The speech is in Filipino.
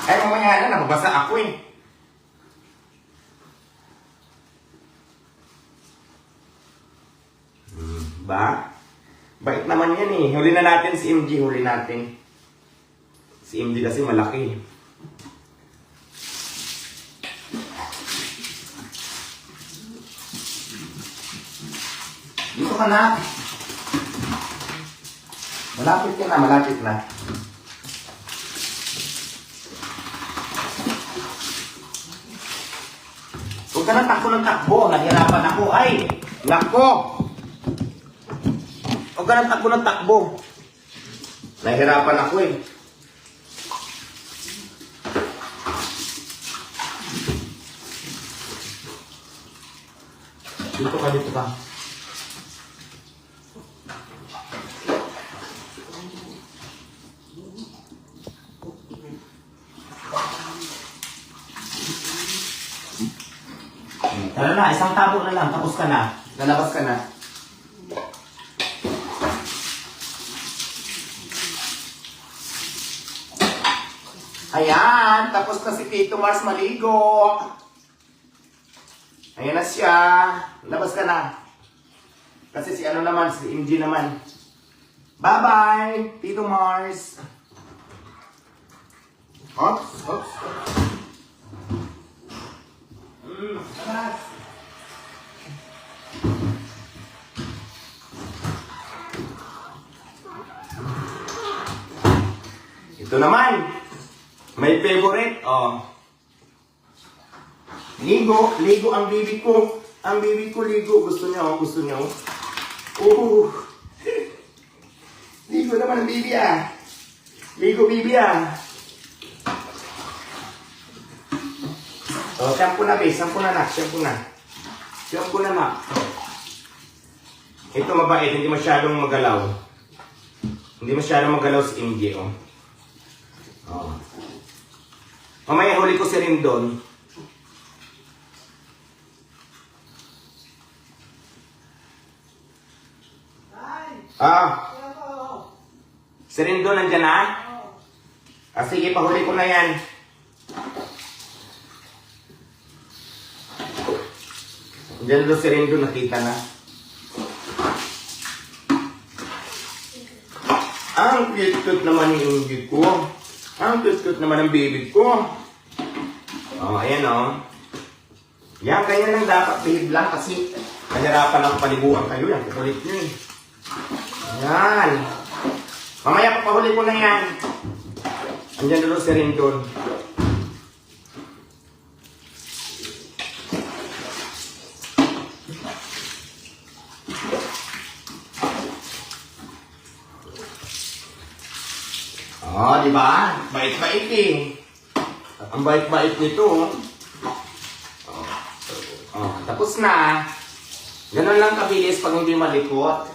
Ay, mamaya na, nababasa ako eh. Ba? Bait naman yan eh. Huli na natin si MG, huli natin. Si MG kasi malaki. Dito ka na. Malapit ka na, malapit na. Huwag ka na takbo ng takbo. Nahirapan ako. Ay! Nako! Huwag ka na takbo ng takbo. Nahirapan ako eh. Dito ka, dito ka. Tara na, isang tabo na lang, tapos ka na. Lalabas ka na. Ayan, tapos na si Tito Mars maligo. Ayan na siya. Labas ka na. Kasi si ano naman, si MG naman. Bye-bye, Tito Mars. Oops, oops. Labas. Ito naman. May favorite. Oh. Ligo. Ligo ang baby ko. Ang baby ko ligo. Gusto niya, oh. Gusto niya, oh. Ligo naman ang baby, ah. Ligo, baby, ah. Oh, shampoo na, base. Shampoo na, nak. Shampoo na. Shampoo na, nak. Ito mabait. Hindi masyadong magalaw. Hindi masyadong magalaw si MJ, oh. Oh. Mamaya huli ko si Rindon. Si Rindon nandyan na? Sige, pahuli ko na yan. Diyan doon si Rindon, nakita na. Ang cute-cute naman yung baby ko. Ang cute-cute naman ang baby ko. Oh, ayan oh. Yan, kanya lang dapat behave lang kasi nahirapan ako paliguan kayo. Yan, kukulit nyo eh. Yan. Mamaya papahuli ko na yan. Andyan doon si Rindon. Oh, di ba? Bait-bait eh. Ang bait-bait nito. Oh, tapos na. Ganun lang kabilis pag hindi malikot.